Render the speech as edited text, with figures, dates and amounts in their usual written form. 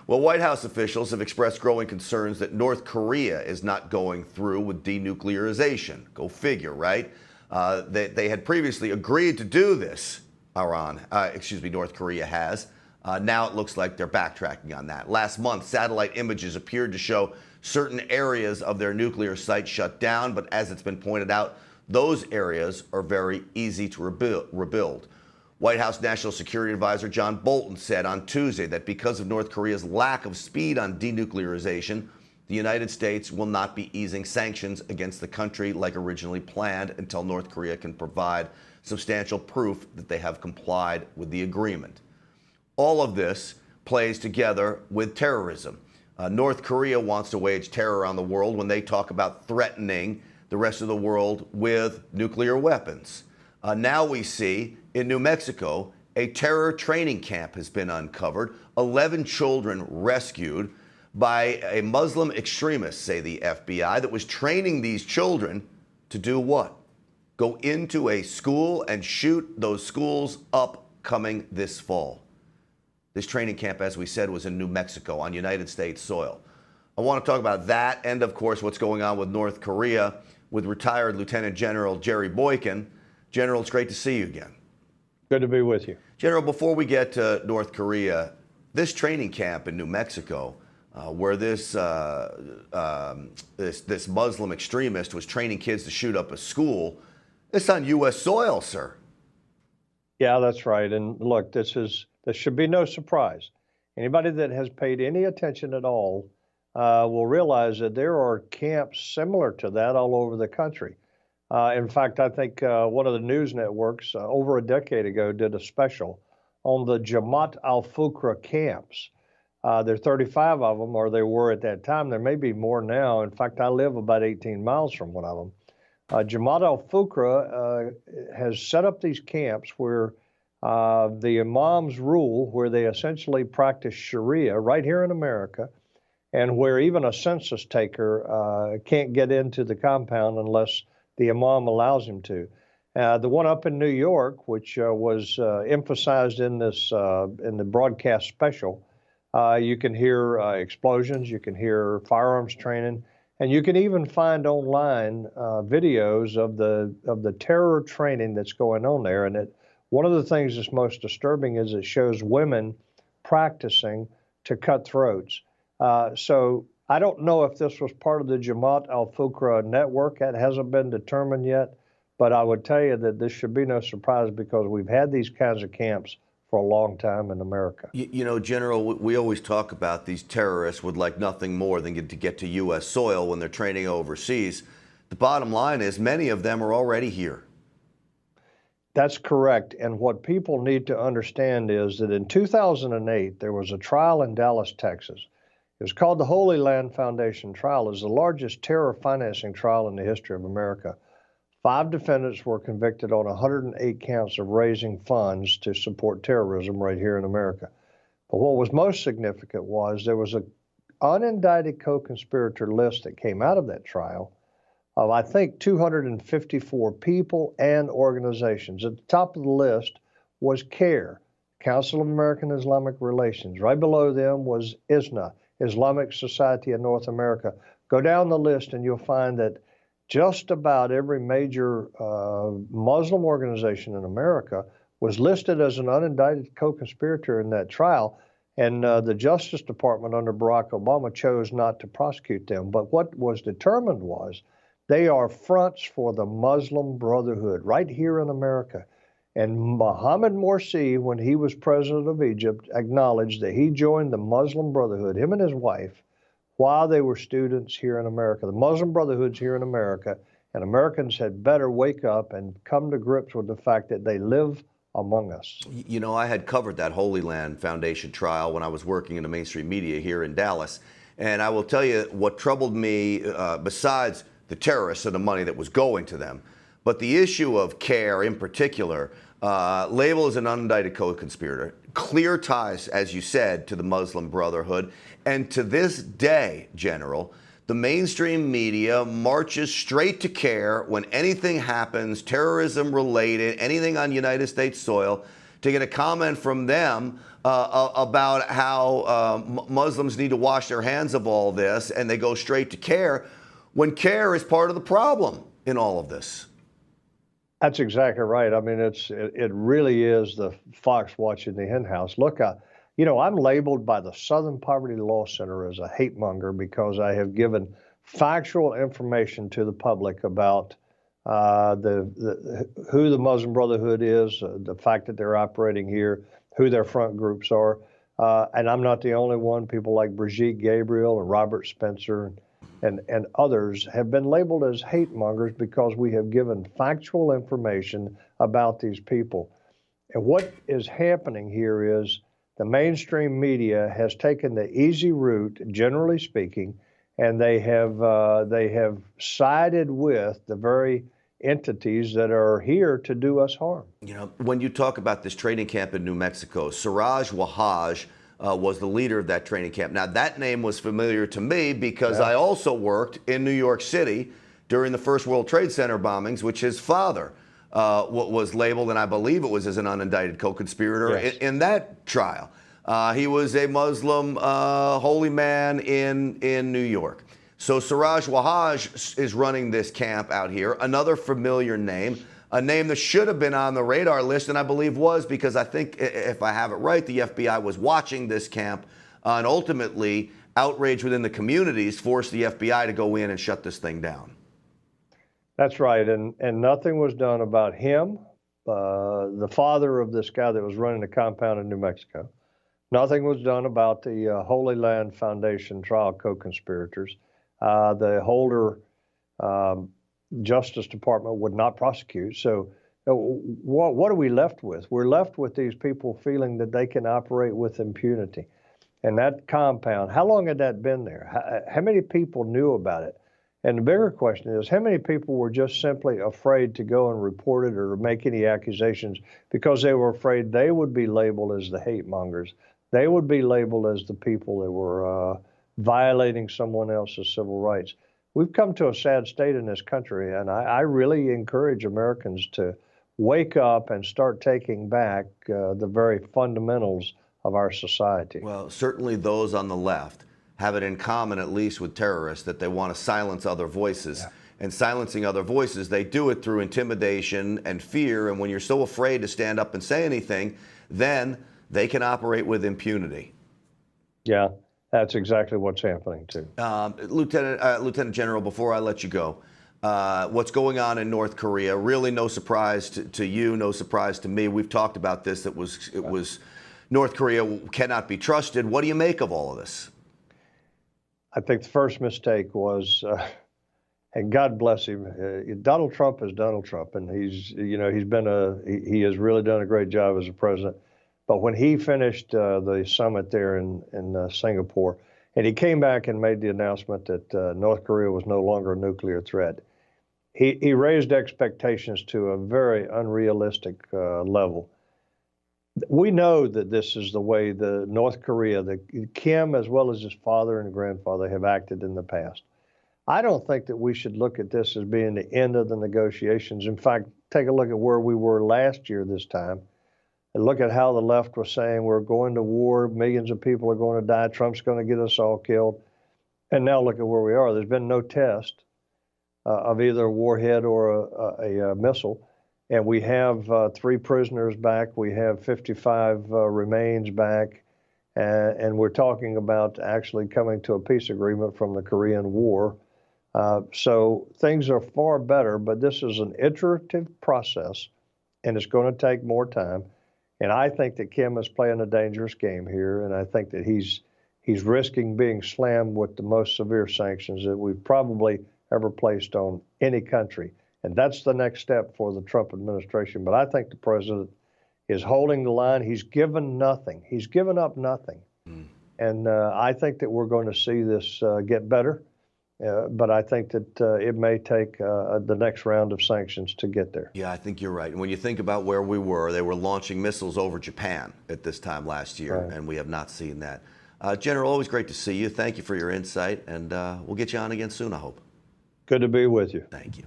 Well, White House officials have expressed growing concerns that North Korea is not going through with denuclearization. Go figure, right? They had previously agreed to do this. North Korea has. Now it looks like they're backtracking on that. Last month, satellite images appeared to show certain areas of their nuclear site shut down, but as it's been pointed out, those areas are very easy to rebuild. White House National Security Advisor John Bolton said on Tuesday that because of North Korea's lack of speed on denuclearization, the United States will not be easing sanctions against the country like originally planned until North Korea can provide substantial proof that they have complied with the agreement. All of this plays together with terrorism. North Korea wants to wage terror on the world when they talk about threatening the rest of the world with nuclear weapons. Now we see in New Mexico, a terror training camp has been uncovered, 11 children rescued by a Muslim extremist, say the FBI, that was training these children to do what? Go into a school and shoot those schools up coming this fall. This training camp, as we said, was in New Mexico on United States soil. I want to talk about that and, of course, what's going on with North Korea with retired Lieutenant General Jerry Boykin. General, it's great to see you again. Good to be with you. General, before we get to North Korea, this training camp in New Mexico, where this Muslim extremist was training kids to shoot up a school, it's on U.S. soil, sir. Yeah, that's right. And look, this should be no surprise. Anybody that has paid any attention at all will realize that there are camps similar to that all over the country. In fact, I think one of the news networks over a decade ago did a special on the Jamaat al-Fukra camps. There are 35 of them, or there were at that time. There may be more now. In fact, I live about 18 miles from one of them. Jamaat al-Fukra has set up these camps where the imams rule, where they essentially practice Sharia right here in America, and where even a census taker can't get into the compound unless the imam allows him to. The one up in New York, which was emphasized in this in the broadcast special, you can hear explosions, you can hear firearms training, and you can even find online videos of the terror training that's going on there. And one of the things that's most disturbing is it shows women practicing to cut throats. So I don't know if this was part of the Jamaat al-Fukra network. That hasn't been determined yet. But I would tell you that this should be no surprise because we've had these kinds of camps for a long time in America. You know, General, we always talk about these terrorists would like nothing more than to get to U.S. soil when they're training overseas. The bottom line is many of them are already here. That's correct. And what people need to understand is that in 2008, there was a trial in Dallas, Texas. It was called the Holy Land Foundation trial. It was the largest terror financing trial in the history of America. 5 defendants were convicted on 108 counts of raising funds to support terrorism right here in America. But what was most significant was there was an unindicted co-conspirator list that came out of that trial of, I think, 254 people and organizations. At the top of the list was CARE, Council of American Islamic Relations. Right below them was ISNA, Islamic Society of North America. Go down the list and you'll find that just about every major Muslim organization in America was listed as an unindicted co-conspirator in that trial. And the Justice Department under Barack Obama chose not to prosecute them. But what was determined was they are fronts for the Muslim Brotherhood right here in America. And Mohammed Morsi, when he was president of Egypt, acknowledged that he joined the Muslim Brotherhood, him and his wife, while they were students here in America. The Muslim Brotherhood's here in America, and Americans had better wake up and come to grips with the fact that they live among us. You know, I had covered that Holy Land Foundation trial when I was working in the mainstream media here in Dallas. And I will tell you what troubled me, besides the terrorists and the money that was going to them, but the issue of CARE in particular, labeled as an unindicted co-conspirator, clear ties, as you said, to the Muslim Brotherhood. And to this day, General, the mainstream media marches straight to CARE when anything happens, terrorism related, anything on United States soil. to get a comment from them about how Muslims need to wash their hands of all this, and they go straight to CARE, when CARE is part of the problem in all of this. That's exactly right. I mean, it really is the fox watching the hen house. Look, I'm labeled by the Southern Poverty Law Center as a hate monger because I have given factual information to the public about who the Muslim Brotherhood is, the fact that they're operating here, who their front groups are. And I'm not the only one. People like Brigitte Gabriel and Robert Spencer and others have been labeled as hate mongers because we have given factual information about these people. And what is happening here is the mainstream media has taken the easy route, generally speaking, and they have sided with the very entities that are here to do us harm. You know, when you talk about this training camp in New Mexico, Siraj Wahaj was the leader of that training camp. Now, that name was familiar to me because I also worked in New York City during the first World Trade Center bombings, which his father was labeled, and I believe it was as an unindicted co-conspirator in that trial. He was a Muslim holy man in New York. So Siraj Wahaj is running this camp out here, another familiar name, a name that should have been on the radar list, and I believe was, because I think, if I have it right, the FBI was watching this camp, and ultimately outrage within the communities forced the FBI to go in and shut this thing down. That's right, and nothing was done about him, the father of this guy that was running the compound in New Mexico. Nothing was done about the Holy Land Foundation trial co-conspirators. The Holder Justice Department would not prosecute. So what are we left with? We're left with these people feeling that they can operate with impunity. And that compound, how long had that been there? How many people knew about it? And the bigger question is, how many people were just simply afraid to go and report it or make any accusations because they were afraid they would be labeled as the hate mongers? They would be labeled as the people that were violating someone else's civil rights. We've come to a sad state in this country, and I really encourage Americans to wake up and start taking back the very fundamentals of our society. Well, certainly those on the left have it in common, at least with terrorists, that they want to silence other voices. Yeah. And silencing other voices, they do it through intimidation and fear. And when you're so afraid to stand up and say anything, then they can operate with impunity. Yeah, that's exactly what's happening too. Lieutenant General, before I let you go, what's going on in North Korea? Really, no surprise to you, no surprise to me. We've talked about this. It was North Korea cannot be trusted. What do you make of all of this? I think the first mistake was, and God bless him, Donald Trump is Donald Trump, and he has really done a great job as a president. But when he finished the summit there in Singapore, and he came back and made the announcement that North Korea was no longer a nuclear threat, he raised expectations to a very unrealistic level. We know that this is the way the North Korea, Kim, as well as his father and grandfather, have acted in the past. I don't think that we should look at this as being the end of the negotiations. In fact, take a look at where we were last year this time, and look at how the left was saying we're going to war, millions of people are going to die, Trump's going to get us all killed. And now look at where we are. There's been no test of either a warhead or a missile. And we have 3 prisoners back. We have 55 remains back. And we're talking about actually coming to a peace agreement from the Korean War. So things are far better, but this is an iterative process, and it's going to take more time. And I think that Kim is playing a dangerous game here, and I think that he's risking being slammed with the most severe sanctions that we've probably ever placed on any country. And that's the next step for the Trump administration. But I think the president is holding the line. He's given nothing. He's given up nothing. And I think that we're going to see this get better. But I think that it may take the next round of sanctions to get there. Yeah, I think you're right. And when you think about where we were, they were launching missiles over Japan at this time last year, right. And we have not seen that. General, always great to see you. Thank you for your insight, and we'll get you on again soon, I hope. Good to be with you. Thank you.